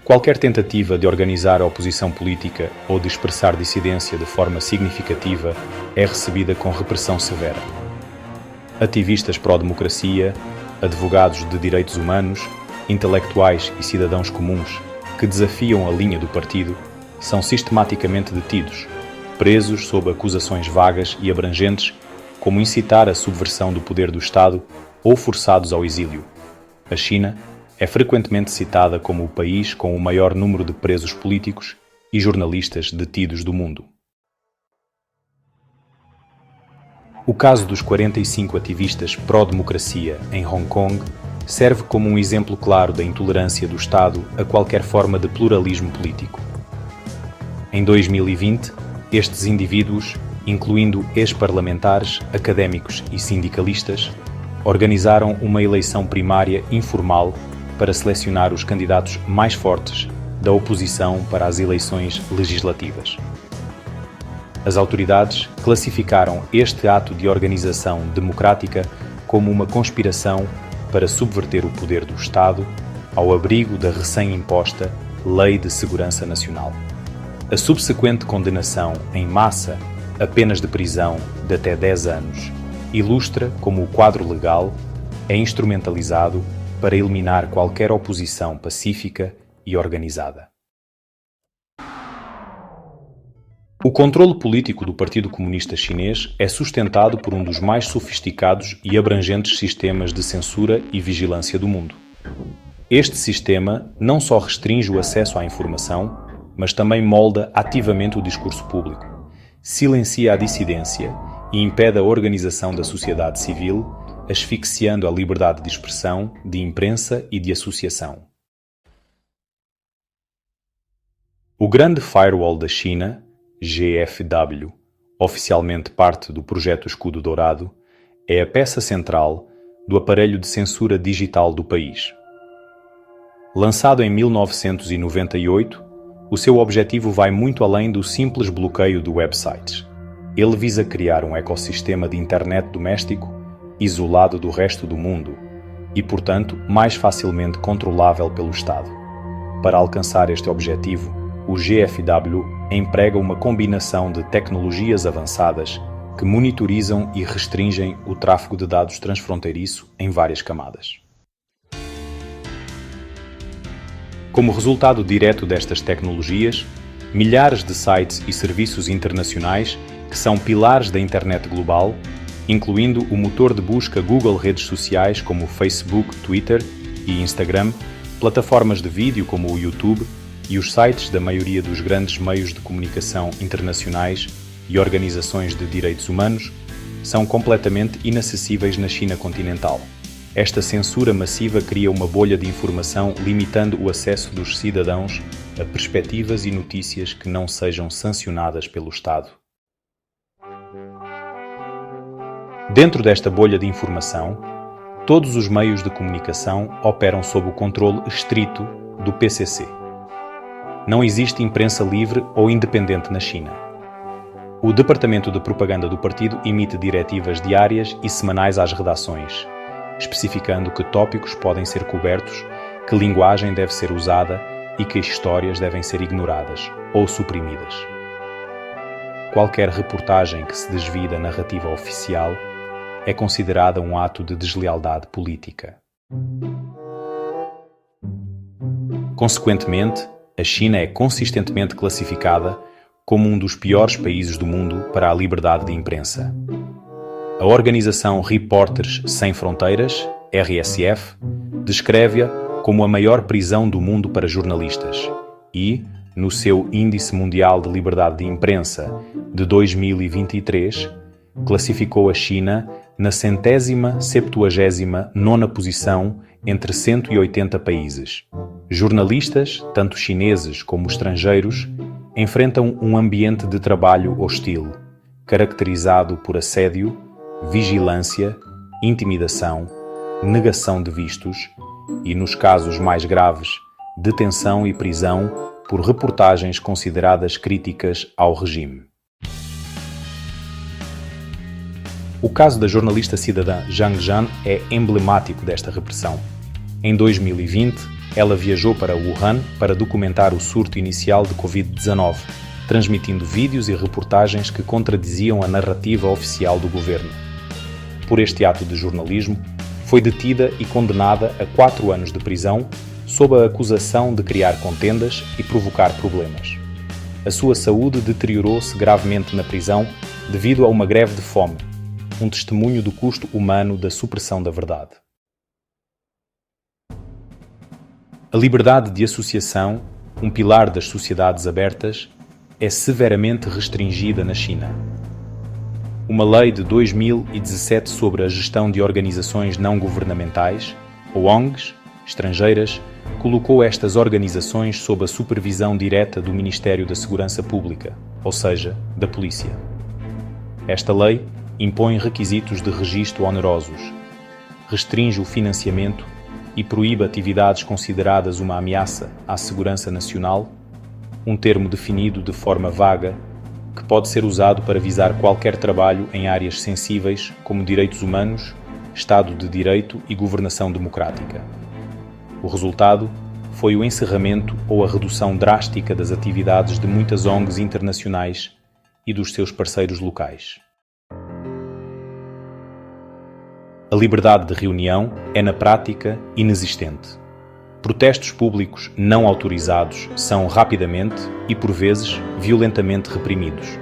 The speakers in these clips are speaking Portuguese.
Qualquer tentativa de organizar a oposição política ou de expressar dissidência de forma significativa é recebida com repressão severa. Ativistas pró-democracia, advogados de direitos humanos, intelectuais e cidadãos comuns que desafiam a linha do partido são sistematicamente detidos, presos sob acusações vagas e abrangentes como incitar a subversão do poder do Estado ou forçados ao exílio. A China é frequentemente citada como o país com o maior número de presos políticos e jornalistas detidos do mundo. O caso dos 45 ativistas pró-democracia em Hong Kong serve como um exemplo claro da intolerância do Estado a qualquer forma de pluralismo político. Em 2020, estes indivíduos, incluindo ex-parlamentares, académicos e sindicalistas, organizaram uma eleição primária informal para selecionar os candidatos mais fortes da oposição para as eleições legislativas. As autoridades classificaram este ato de organização democrática como uma conspiração para subverter o poder do Estado ao abrigo da recém-imposta Lei de Segurança Nacional. A subsequente condenação em massa a penas de prisão de até 10 anos ilustra como o quadro legal é instrumentalizado para eliminar qualquer oposição pacífica e organizada. O controle político do Partido Comunista Chinês é sustentado por um dos mais sofisticados e abrangentes sistemas de censura e vigilância do mundo. Este sistema não só restringe o acesso à informação, mas também molda ativamente o discurso público, silencia a dissidência e impede a organização da sociedade civil, asfixiando a liberdade de expressão, de imprensa e de associação. O Grande Firewall da China, GFW, oficialmente parte do projeto Escudo Dourado, é a peça central do aparelho de censura digital do país. Lançado em 1998, o seu objetivo vai muito além do simples bloqueio de websites. Ele visa criar um ecossistema de internet doméstico isolado do resto do mundo e, portanto, mais facilmente controlável pelo Estado. Para alcançar este objetivo, o GFW emprega uma combinação de tecnologias avançadas que monitorizam e restringem o tráfego de dados transfronteiriço em várias camadas. Como resultado direto destas tecnologias, milhares de sites e serviços internacionais que são pilares da internet global, incluindo o motor de busca Google Redes Sociais como o Facebook, Twitter e Instagram, plataformas de vídeo como o YouTube e os sites da maioria dos grandes meios de comunicação internacionais e organizações de direitos humanos, são completamente inacessíveis na China continental. Esta censura massiva cria uma bolha de informação limitando o acesso dos cidadãos a perspectivas e notícias que não sejam sancionadas pelo Estado. Dentro desta bolha de informação, todos os meios de comunicação operam sob o controle estrito do PCC. Não existe imprensa livre ou independente na China. O Departamento de Propaganda do partido emite diretivas diárias e semanais às redações, especificando que tópicos podem ser cobertos, que linguagem deve ser usada e que histórias devem ser ignoradas ou suprimidas. Qualquer reportagem que se desvie da narrativa oficial é considerada um ato de deslealdade política. Consequentemente, a China é consistentemente classificada como um dos piores países do mundo para a liberdade de imprensa. A organização Reporters Sem Fronteiras, RSF, descreve-a como a maior prisão do mundo para jornalistas e, no seu Índice Mundial de Liberdade de Imprensa de 2023, classificou a China na 179ª posição entre 180 países. Jornalistas, tanto chineses como estrangeiros, enfrentam um ambiente de trabalho hostil, caracterizado por assédio, vigilância, intimidação, negação de vistos e, nos casos mais graves, detenção e prisão por reportagens consideradas críticas ao regime. O caso da jornalista cidadã Zhang Zhan é emblemático desta repressão. Em 2020, ela viajou para Wuhan para documentar o surto inicial de Covid-19, transmitindo vídeos e reportagens que contradiziam a narrativa oficial do governo. Por este ato de jornalismo, foi detida e condenada a 4 anos de prisão sob a acusação de criar contendas e provocar problemas. A sua saúde deteriorou-se gravemente na prisão devido a uma greve de fome, um testemunho do custo humano da supressão da verdade. A liberdade de associação, um pilar das sociedades abertas, é severamente restringida na China. Uma lei de 2017 sobre a gestão de organizações não governamentais, ou ONGs, estrangeiras, colocou estas organizações sob a supervisão direta do Ministério da Segurança Pública, ou seja, da Polícia. Esta lei impõe requisitos de registro onerosos, restringe o financiamento e proíbe atividades consideradas uma ameaça à segurança nacional, um termo definido de forma vaga que pode ser usado para visar qualquer trabalho em áreas sensíveis como direitos humanos, Estado de Direito e governação democrática. O resultado foi o encerramento ou a redução drástica das atividades de muitas ONGs internacionais e dos seus parceiros locais. A liberdade de reunião é, na prática, inexistente. Protestos públicos não autorizados são rapidamente e, por vezes, violentamente reprimidos.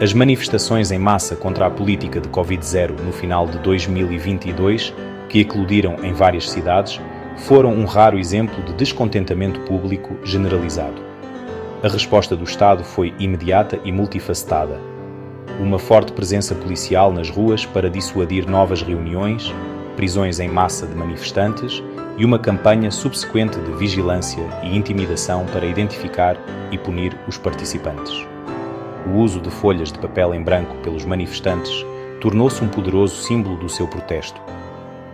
As manifestações em massa contra a política de Covid-0 no final de 2022, que eclodiram em várias cidades, foram um raro exemplo de descontentamento público generalizado. A resposta do Estado foi imediata e multifacetada. Uma forte presença policial nas ruas para dissuadir novas reuniões, prisões em massa de manifestantes e uma campanha subsequente de vigilância e intimidação para identificar e punir os participantes. O uso de folhas de papel em branco pelos manifestantes tornou-se um poderoso símbolo do seu protesto,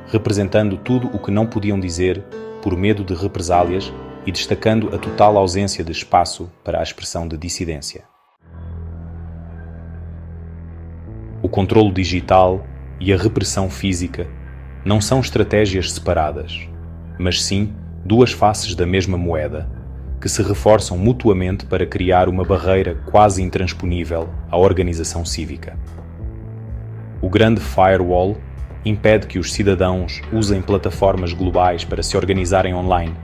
representando tudo o que não podiam dizer por medo de represálias e destacando a total ausência de espaço para a expressão de dissidência. O controlo digital e a repressão física não são estratégias separadas, mas sim duas faces da mesma moeda, que se reforçam mutuamente para criar uma barreira quase intransponível à organização cívica. O grande firewall impede que os cidadãos usem plataformas globais para se organizarem online,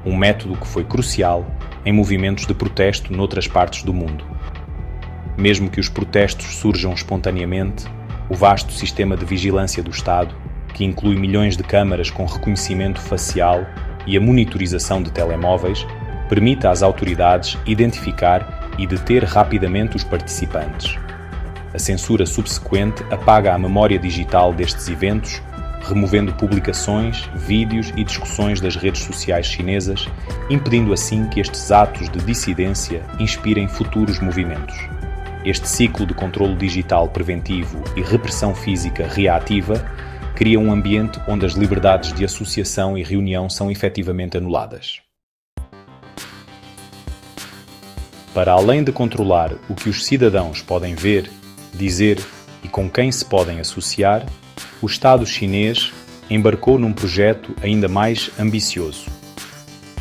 um método que foi crucial em movimentos de protesto noutras partes do mundo. Mesmo que os protestos surjam espontaneamente, o vasto sistema de vigilância do Estado, que inclui milhões de câmaras com reconhecimento facial e a monitorização de telemóveis, permite às autoridades identificar e deter rapidamente os participantes. A censura subsequente apaga a memória digital destes eventos, removendo publicações, vídeos e discussões das redes sociais chinesas, impedindo assim que estes atos de dissidência inspirem futuros movimentos. Este ciclo de controlo digital preventivo e repressão física reativa cria um ambiente onde as liberdades de associação e reunião são efetivamente anuladas. Para além de controlar o que os cidadãos podem ver, dizer e com quem se podem associar, o Estado chinês embarcou num projeto ainda mais ambicioso: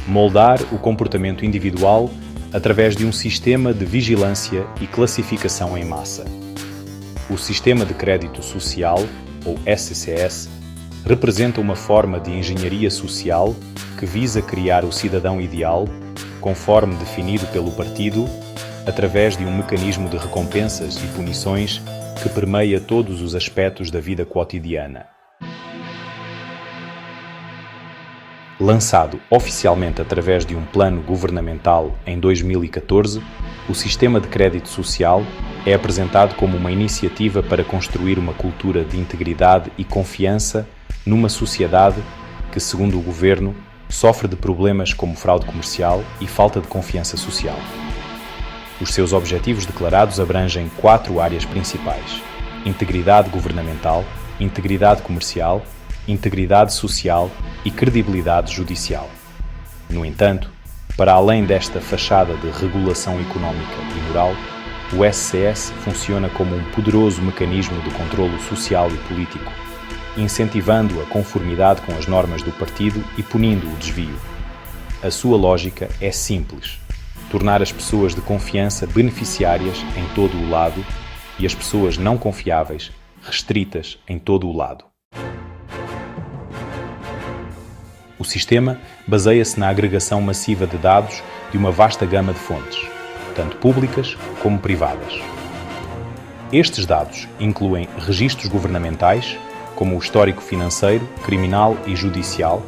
moldar o comportamento individual através de um sistema de vigilância e classificação em massa. O Sistema de Crédito Social, ou SCS, representa uma forma de engenharia social que visa criar o cidadão ideal, conforme definido pelo partido, através de um mecanismo de recompensas e punições que permeia todos os aspectos da vida cotidiana. Lançado oficialmente através de um plano governamental em 2014, o Sistema de Crédito Social é apresentado como uma iniciativa para construir uma cultura de integridade e confiança numa sociedade que, segundo o governo, sofre de problemas como fraude comercial e falta de confiança social. Os seus objetivos declarados abrangem 4 áreas principais: integridade governamental, integridade comercial, integridade social e credibilidade judicial. No entanto, para além desta fachada de regulação económica e moral, o SCS funciona como um poderoso mecanismo de controlo social e político, incentivando a conformidade com as normas do partido e punindo o desvio. A sua lógica é simples: tornar as pessoas de confiança beneficiárias em todo o lado e as pessoas não confiáveis restritas em todo o lado. O sistema baseia-se na agregação massiva de dados de uma vasta gama de fontes, tanto públicas como privadas. Estes dados incluem registros governamentais, como o histórico financeiro, criminal e judicial,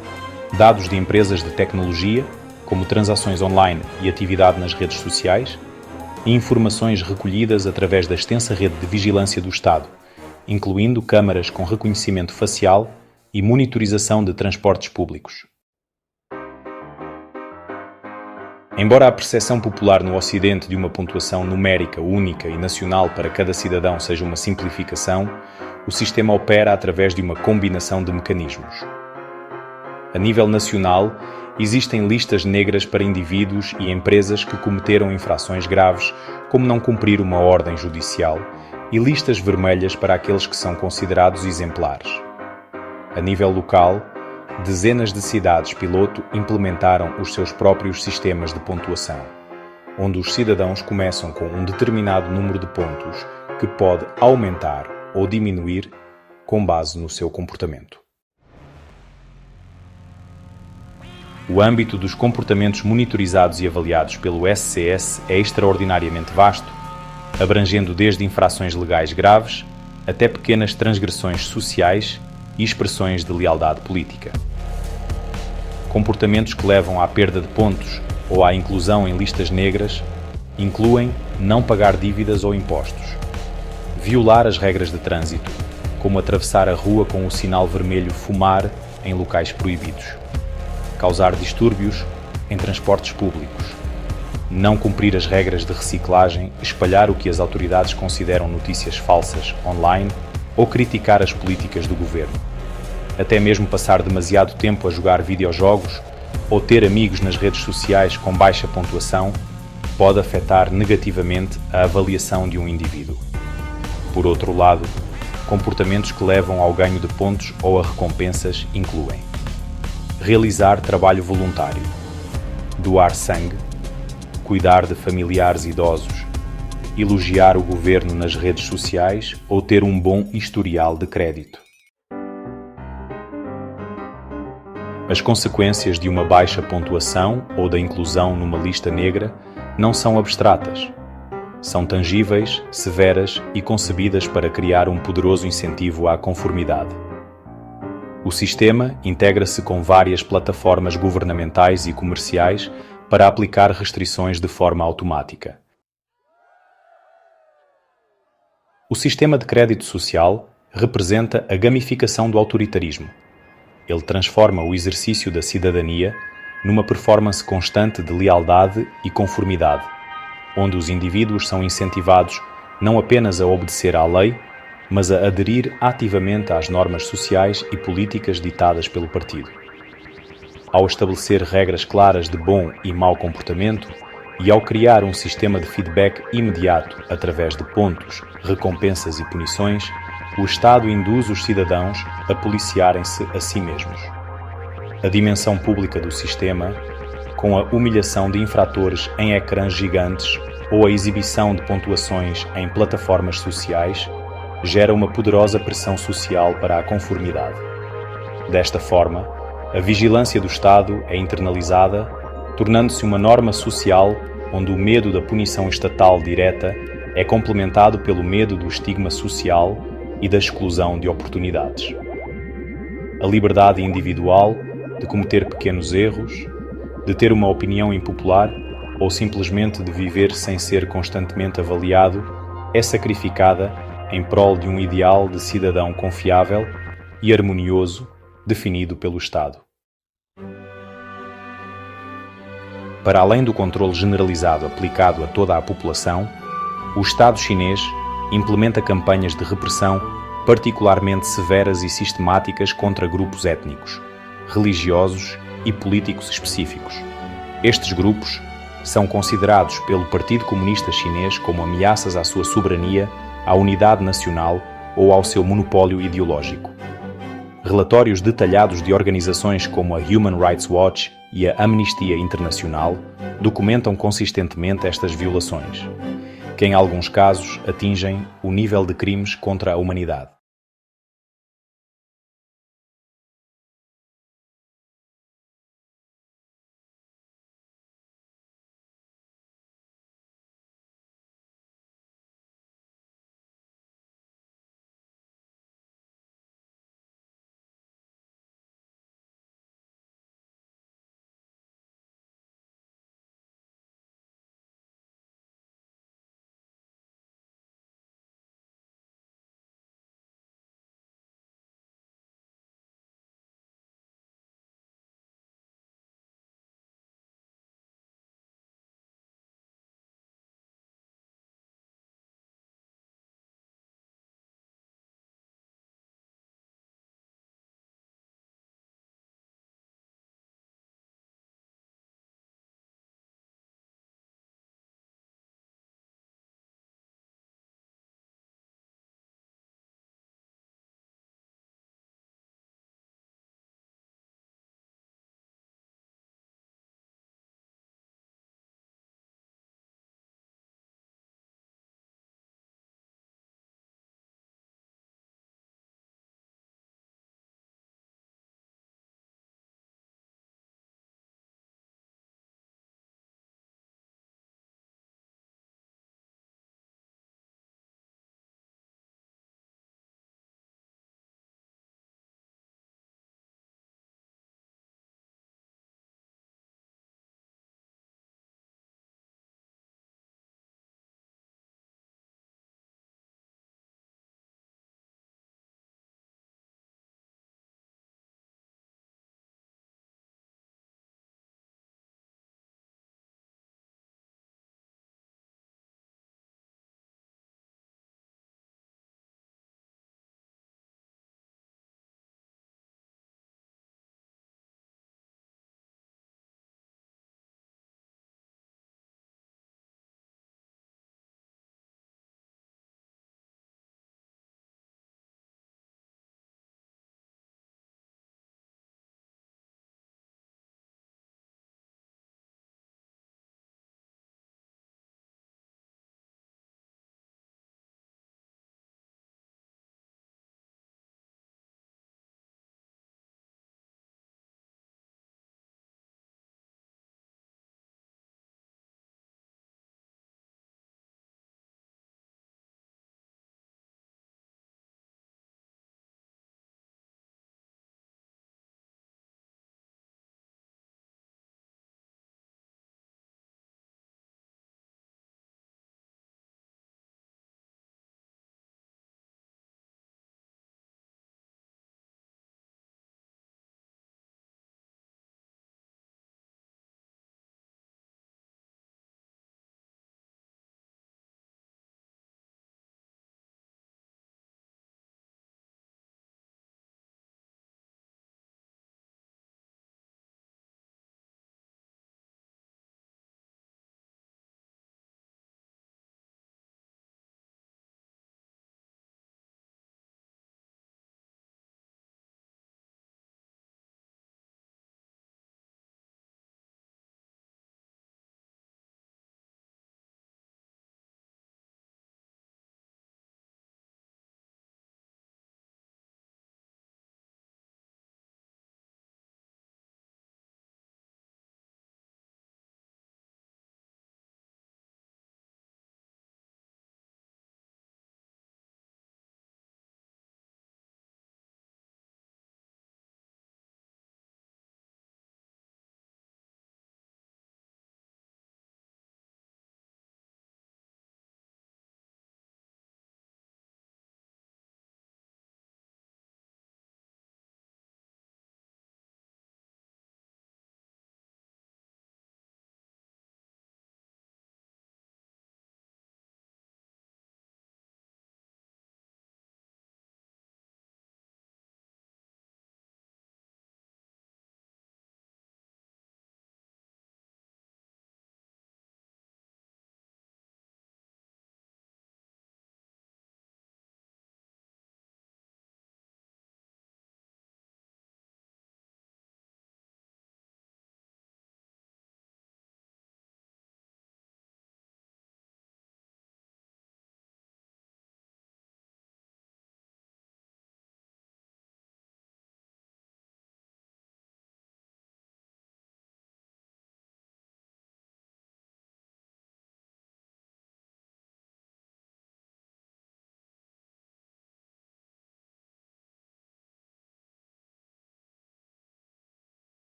dados de empresas de tecnologia, como transações online e atividade nas redes sociais, e informações recolhidas através da extensa rede de vigilância do Estado, incluindo câmaras com reconhecimento facial e monitorização de transportes públicos. Embora a percepção popular no Ocidente de uma pontuação numérica única e nacional para cada cidadão seja uma simplificação, o sistema opera através de uma combinação de mecanismos. A nível nacional, existem listas negras para indivíduos e empresas que cometeram infrações graves, como não cumprir uma ordem judicial, e listas vermelhas para aqueles que são considerados exemplares. A nível local, dezenas de cidades piloto implementaram os seus próprios sistemas de pontuação, onde os cidadãos começam com um determinado número de pontos que pode aumentar ou diminuir com base no seu comportamento. O âmbito dos comportamentos monitorizados e avaliados pelo SCS é extraordinariamente vasto, abrangendo desde infrações legais graves até pequenas transgressões sociais e expressões de lealdade política. Comportamentos que levam à perda de pontos ou à inclusão em listas negras incluem não pagar dívidas ou impostos, violar as regras de trânsito, como atravessar a rua com o sinal vermelho fumar em locais proibidos, causar distúrbios em transportes públicos, não cumprir as regras de reciclagem, espalhar o que as autoridades consideram notícias falsas online ou criticar as políticas do governo. Até mesmo passar demasiado tempo a jogar videojogos ou ter amigos nas redes sociais com baixa pontuação pode afetar negativamente a avaliação de um indivíduo. Por outro lado, comportamentos que levam ao ganho de pontos ou a recompensas incluem realizar trabalho voluntário, doar sangue, cuidar de familiares idosos, elogiar o governo nas redes sociais ou ter um bom historial de crédito. As consequências de uma baixa pontuação ou da inclusão numa lista negra não são abstratas. São tangíveis, severas e concebidas para criar um poderoso incentivo à conformidade. O sistema integra-se com várias plataformas governamentais e comerciais para aplicar restrições de forma automática. O sistema de crédito social representa a gamificação do autoritarismo. Ele transforma o exercício da cidadania numa performance constante de lealdade e conformidade, onde os indivíduos são incentivados não apenas a obedecer à lei, mas a aderir ativamente às normas sociais e políticas ditadas pelo partido. Ao estabelecer regras claras de bom e mau comportamento e ao criar um sistema de feedback imediato através de pontos, recompensas e punições, o Estado induz os cidadãos a policiarem-se a si mesmos. A dimensão pública do sistema, com a humilhação de infratores em ecrãs gigantes ou a exibição de pontuações em plataformas sociais, gera uma poderosa pressão social para a conformidade. Desta forma, a vigilância do Estado é internalizada, tornando-se uma norma social onde o medo da punição estatal direta é complementado pelo medo do estigma social e da exclusão de oportunidades. A liberdade individual de cometer pequenos erros, de ter uma opinião impopular ou simplesmente de viver sem ser constantemente avaliado é sacrificada em prol de um ideal de cidadão confiável e harmonioso definido pelo Estado. Para além do controle generalizado aplicado a toda a população, o Estado chinês implementa campanhas de repressão particularmente severas e sistemáticas contra grupos étnicos, religiosos e políticos específicos. Estes grupos são considerados pelo Partido Comunista Chinês como ameaças à sua soberania, à unidade nacional ou ao seu monopólio ideológico. Relatórios detalhados de organizações como a Human Rights Watch e a Amnistia Internacional documentam consistentemente estas violações, que em alguns casos atingem o nível de crimes contra a humanidade.